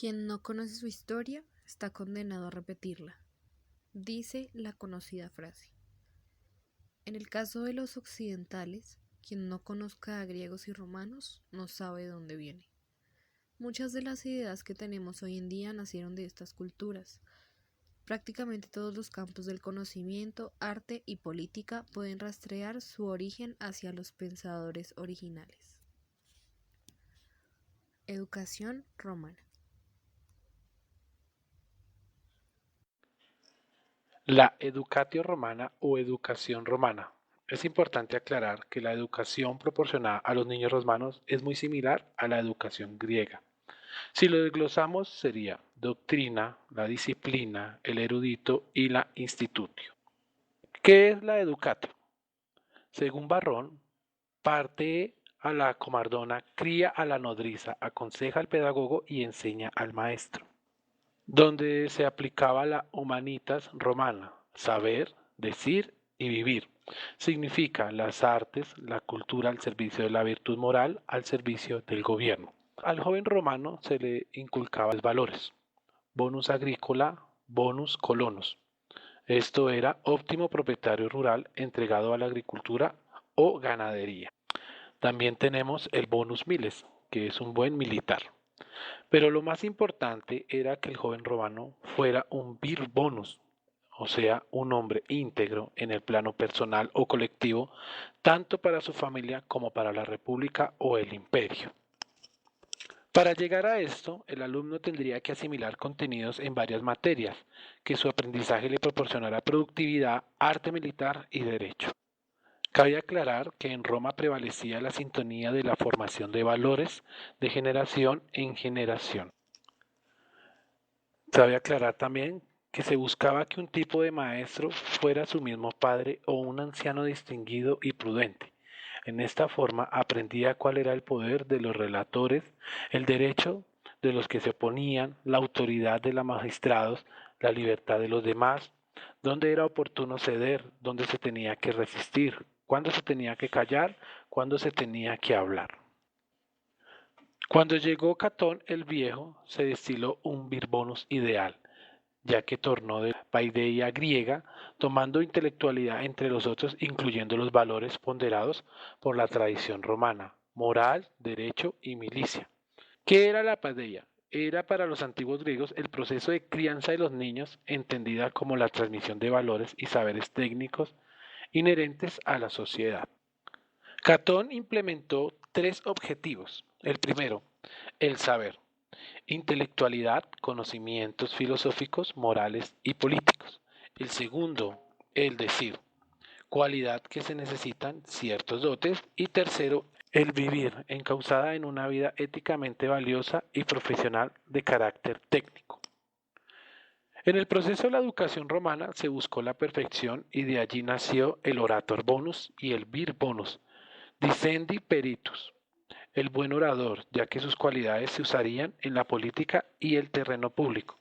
Quien no conoce su historia está condenado a repetirla, dice la conocida frase. En el caso de los occidentales, quien no conozca a griegos y romanos no sabe de dónde viene. Muchas de las ideas que tenemos hoy en día nacieron de estas culturas. Prácticamente todos los campos del conocimiento, arte y política pueden rastrear su origen hacia los pensadores originales. Educación romana. La educatio romana o educación romana. Es importante aclarar que la educación proporcionada a los niños romanos es muy similar a la educación griega. Si lo desglosamos sería doctrina, la disciplina, el erudito y la institutio. ¿Qué es la educatio? Según Barrón, parte a la comardona, cría a la nodriza, aconseja al pedagogo y enseña al maestro. Donde se aplicaba la humanitas romana, saber, decir y vivir. Significa las artes, la cultura al servicio de la virtud moral, al servicio del gobierno. Al joven romano se le inculcaba los valores. Bonus agrícola, bonus colonus. Esto era óptimo propietario rural entregado a la agricultura o ganadería. También tenemos el bonus miles, que es un buen militar. Pero lo más importante era que el joven romano fuera un vir bonus, o sea, un hombre íntegro en el plano personal o colectivo, tanto para su familia como para la república o el imperio. Para llegar a esto, el alumno tendría que asimilar contenidos en varias materias, que su aprendizaje le proporcionara productividad, arte militar y derecho. Cabe aclarar que en Roma prevalecía la sintonía de la formación de valores de generación en generación. Cabe aclarar también que se buscaba que un tipo de maestro fuera su mismo padre o un anciano distinguido y prudente. En esta forma aprendía cuál era el poder de los relatores, el derecho de los que se oponían, la autoridad de los magistrados, la libertad de los demás, dónde era oportuno ceder, dónde se tenía que resistir, cuándo se tenía que callar, cuándo se tenía que hablar. Cuando llegó Catón el Viejo, se destiló un Birbonus ideal, ya que tornó de la paideia griega, tomando intelectualidad entre los otros, incluyendo los valores ponderados por la tradición romana, moral, derecho y milicia. ¿Qué era la paideia? Era para los antiguos griegos el proceso de crianza de los niños, entendida como la transmisión de valores y saberes técnicos inherentes a la sociedad. Catón implementó tres objetivos. El primero, el saber. Intelectualidad, conocimientos filosóficos, morales y políticos. El segundo, el decir. Cualidad que se necesitan ciertos dotes. Y tercero, el vivir, encauzada en una vida éticamente valiosa y profesional de carácter técnico. En el proceso de la educación romana se buscó la perfección y de allí nació el orator bonus y el vir bonus, dicendi peritus, el buen orador, ya que sus cualidades se usarían en la política y el terreno público.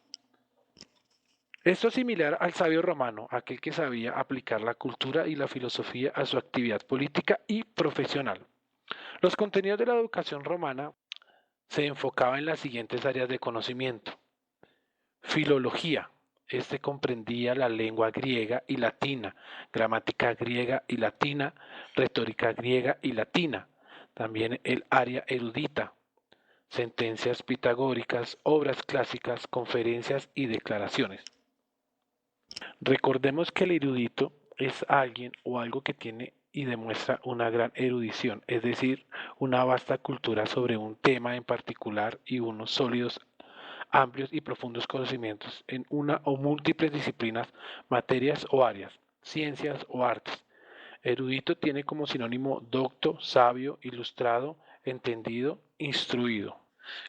Esto es similar al sabio romano, aquel que sabía aplicar la cultura y la filosofía a su actividad política y profesional. Los contenidos de la educación romana se enfocaban en las siguientes áreas de conocimiento. Filología. Este comprendía la lengua griega y latina, gramática griega y latina, retórica griega y latina. También el área erudita, sentencias pitagóricas, obras clásicas, conferencias y declaraciones. Recordemos que el erudito es alguien o algo que tiene y demuestra una gran erudición, es decir, una vasta cultura sobre un tema en particular y unos sólidos, amplios y profundos conocimientos en una o múltiples disciplinas, materias o áreas, ciencias o artes. Erudito tiene como sinónimo docto, sabio, ilustrado, entendido, instruido.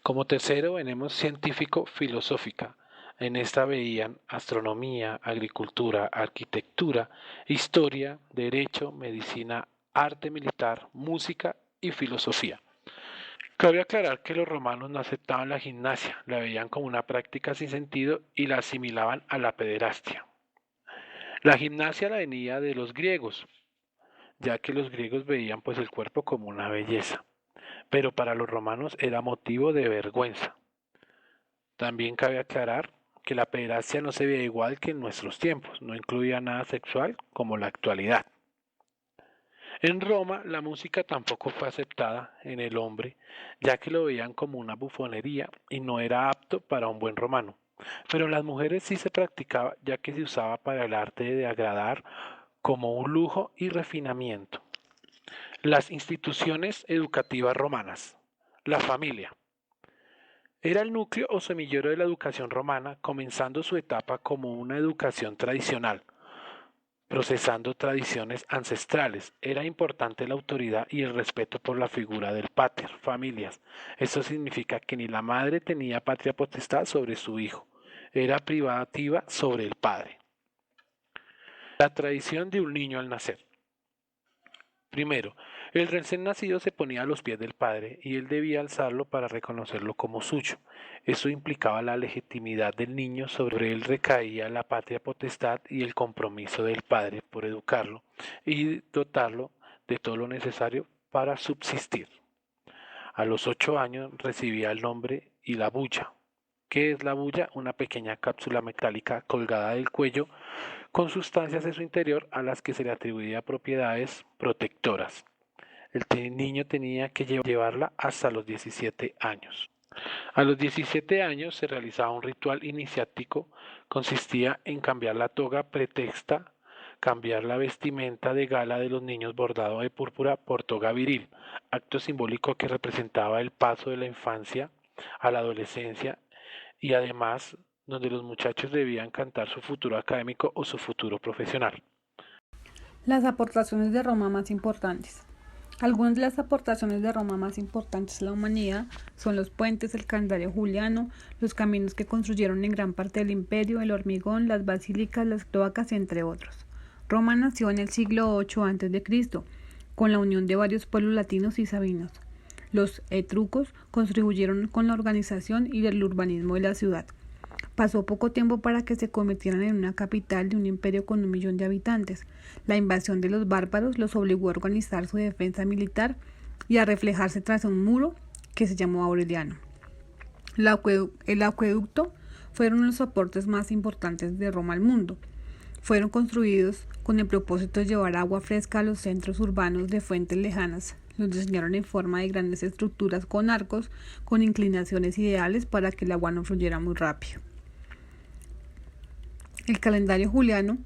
Como tercero tenemos científico filosófica. En esta veían astronomía, agricultura, arquitectura, historia, derecho, medicina, arte militar, música y filosofía. Cabe aclarar que los romanos no aceptaban la gimnasia, la veían como una práctica sin sentido y la asimilaban a la pederastia. La gimnasia la venía de los griegos, ya que los griegos veían pues el cuerpo como una belleza, pero para los romanos era motivo de vergüenza. También cabe aclarar que la pederastia no se veía igual que en nuestros tiempos, no incluía nada sexual como la actualidad. En Roma la música tampoco fue aceptada en el hombre, ya que lo veían como una bufonería y no era apto para un buen romano. Pero en las mujeres sí se practicaba, ya que se usaba para el arte de agradar como un lujo y refinamiento. Las instituciones educativas romanas. La familia. Era el núcleo o semillero de la educación romana, comenzando su etapa como una educación tradicional, procesando tradiciones ancestrales. Era importante la autoridad y el respeto por la figura del pater, familias. Esto significa que ni la madre tenía patria potestad sobre su hijo, era privativa sobre el padre. La tradición de un niño al nacer. Primero, el recién nacido se ponía a los pies del padre y él debía alzarlo para reconocerlo como suyo. Eso implicaba la legitimidad del niño, sobre él recaía la patria potestad y el compromiso del padre por educarlo y dotarlo de todo lo necesario para subsistir. A los 8 años recibía el nombre y la bulla. ¿Qué es la bulla? Una pequeña cápsula metálica colgada del cuello con sustancias en su interior a las que se le atribuía propiedades protectoras. El niño tenía que llevarla hasta los 17 años. A los 17 años se realizaba un ritual iniciático, consistía en cambiar la toga pretexta, cambiar la vestimenta de gala de los niños bordado de púrpura por toga viril, acto simbólico que representaba el paso de la infancia a la adolescencia y además donde los muchachos debían cantar su futuro académico o su futuro profesional. Las aportaciones de Roma más importantes. Algunas de las aportaciones de Roma más importantes a la humanidad son los puentes, el calendario juliano, los caminos que construyeron en gran parte del imperio, el hormigón, las basílicas, las cloacas, entre otros. Roma nació en el siglo VIII a.C., con la unión de varios pueblos latinos y sabinos. Los etruscos contribuyeron con la organización y el urbanismo de la ciudad. Pasó poco tiempo para que se convirtieran en una capital de un imperio con 1 millón de habitantes. La invasión de los bárbaros los obligó a organizar su defensa militar y a reflejarse tras un muro que se llamó Aureliano. El acueducto fueron los aportes más importantes de Roma al mundo. Fueron construidos con el propósito de llevar agua fresca a los centros urbanos de fuentes lejanas. Los diseñaron en forma de grandes estructuras con arcos, con inclinaciones ideales para que el agua no fluyera muy rápido. El calendario juliano,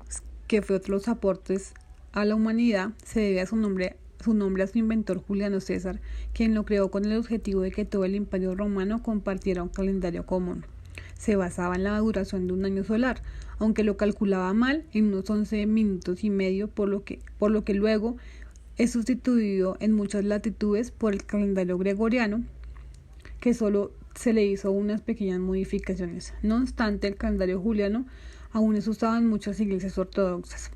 que fue otro de los aportes a la humanidad, se debe a su nombre a su inventor Juliano César, quien lo creó con el objetivo de que todo el imperio romano compartiera un calendario común. Se basaba en la duración de un año solar, aunque lo calculaba mal en unos 11 minutos y medio, por lo que luego es sustituido en muchas latitudes por el calendario gregoriano, que solo se le hizo unas pequeñas modificaciones. No obstante, el calendario juliano aún es usado en muchas iglesias ortodoxas.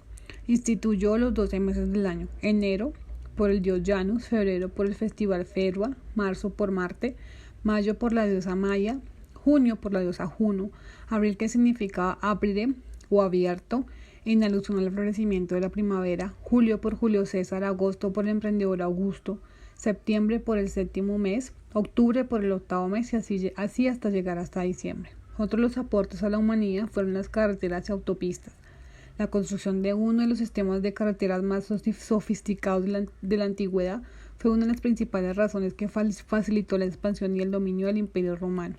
Instituyó los 12 meses del año: enero por el dios Janus, febrero por el festival Ferua, marzo por Marte, mayo por la diosa Maya, junio por la diosa Juno, abril, que significa aprire o abierto, en alusión al florecimiento de la primavera, julio por Julio César, agosto por el emprendedor Augusto, septiembre por el 7º mes, octubre por el 8º mes y así hasta llegar hasta diciembre. Otros de los aportes a la humanidad fueron las carreteras y autopistas. La construcción de uno de los sistemas de carreteras más sofisticados de la antigüedad fue una de las principales razones que facilitó la expansión y el dominio del Imperio Romano.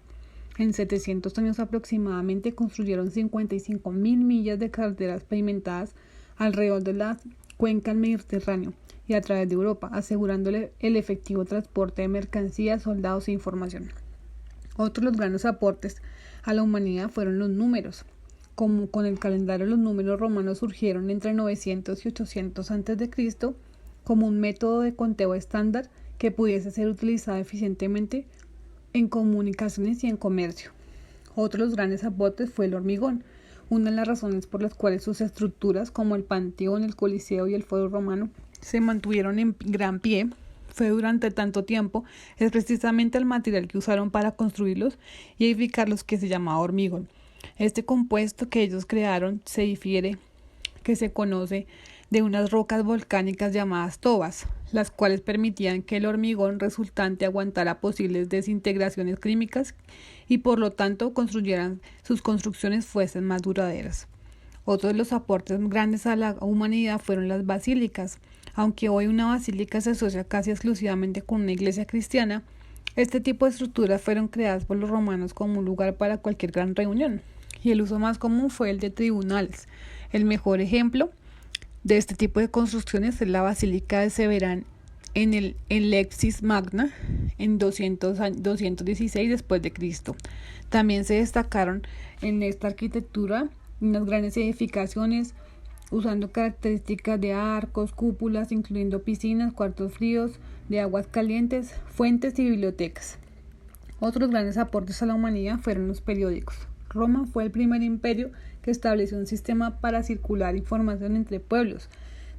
En 700 años aproximadamente construyeron 55.000 millas de carreteras pavimentadas alrededor de la cuenca del Mediterráneo y a través de Europa, asegurándole el efectivo transporte de mercancías, soldados e información. Otros de los grandes aportes a la humanidad fueron los números. Como con el calendario, los números romanos surgieron entre 900 y 800 a.C. como un método de conteo estándar que pudiese ser utilizado eficientemente en comunicaciones y en comercio. Otro de los grandes aportes fue el hormigón. Una de las razones por las cuales sus estructuras, como el Panteón, el Coliseo y el Foro Romano, se mantuvieron en gran pie fue durante tanto tiempo, es precisamente el material que usaron para construirlos y edificarlos, que se llamaba hormigón. Este compuesto que ellos crearon se difiere, que se conoce de unas rocas volcánicas llamadas tobas, las cuales permitían que el hormigón resultante aguantara posibles desintegraciones químicas y por lo tanto sus construcciones fuesen más duraderas. Otro de los aportes grandes a la humanidad fueron las basílicas. Aunque hoy una basílica se asocia casi exclusivamente con una iglesia cristiana, este tipo de estructuras fueron creadas por los romanos como un lugar para cualquier gran reunión, y el uso más común fue el de tribunales. El mejor ejemplo de este tipo de construcciones es la Basílica de Severán en Leptis Magna en 216 después de Cristo. También se destacaron en esta arquitectura unas grandes edificaciones usando características de arcos, cúpulas, incluyendo piscinas, cuartos fríos de aguas calientes, fuentes y bibliotecas. Otros grandes aportes a la humanidad fueron los periódicos. Roma fue el primer imperio que estableció un sistema para circular información entre pueblos,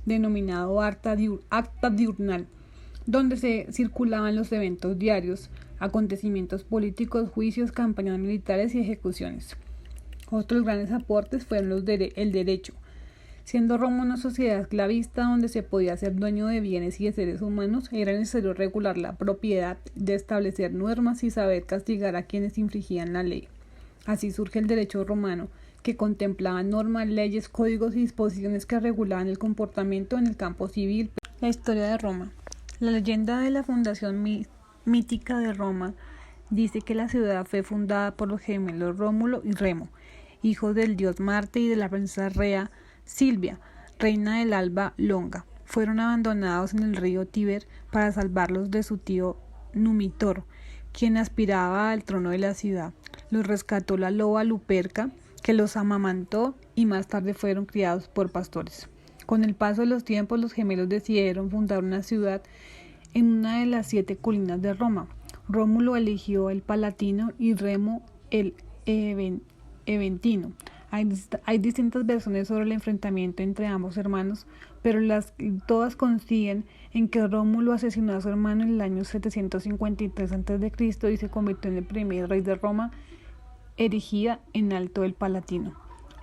denominado acta diurnal, donde se circulaban los eventos diarios, acontecimientos políticos, juicios, campañas militares y ejecuciones. Otros grandes aportes fueron el derecho. Siendo Roma una sociedad esclavista donde se podía ser dueño de bienes y de seres humanos, era necesario regular la propiedad, de establecer normas y saber castigar a quienes infringían la ley. Así surge el derecho romano, que contemplaba normas, leyes, códigos y disposiciones que regulaban el comportamiento en el campo civil. La historia de Roma. La leyenda de la fundación mítica de Roma dice que la ciudad fue fundada por los gemelos Rómulo y Remo, hijos del dios Marte y de la princesa Rea Silvia, reina del Alba Longa. Fueron abandonados en el río Tíber para salvarlos de su tío Numitor, quien aspiraba al trono de la ciudad. Los rescató la loba Luperca, que los amamantó y más tarde fueron criados por pastores. Con el paso de los tiempos, los gemelos decidieron fundar una ciudad en una de las 7 colinas de Roma. Rómulo eligió el Palatino y Remo el Eventino. Hay distintas versiones sobre el enfrentamiento entre ambos hermanos, pero todas coinciden en que Rómulo asesinó a su hermano en el año 753 a.C. y se convirtió en el primer rey de Roma, erigida en alto del Palatino.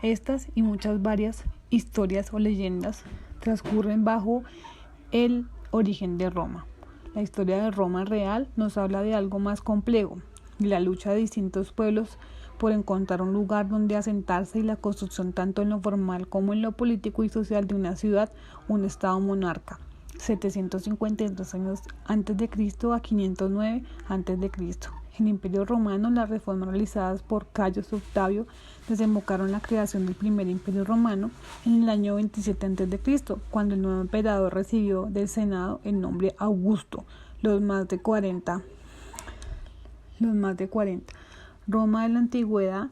Estas y muchas varias historias o leyendas transcurren bajo el origen de Roma. La historia de Roma real nos habla de algo más complejo, de la lucha de distintos pueblos por encontrar un lugar donde asentarse y la construcción tanto en lo formal como en lo político y social de una ciudad, un estado monarca. 753 años antes de Cristo a 509 antes de Cristo. En el Imperio Romano, las reformas realizadas por Cayo Octavio desembocaron en la creación del primer Imperio Romano en el año 27 a.C., cuando el nuevo emperador recibió del Senado el nombre Augusto. Los más de 40. Roma de la Antigüedad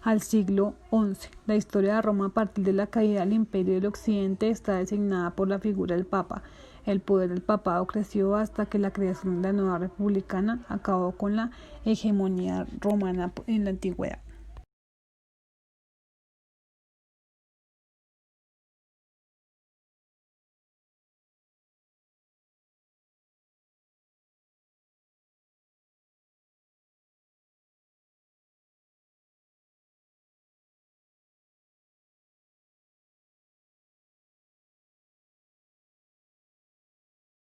al siglo XI. La historia de Roma a partir de la caída del Imperio del Occidente está designada por la figura del Papa. El poder del papado creció hasta que la creación de la nueva republicana acabó con la hegemonía romana en la antigüedad.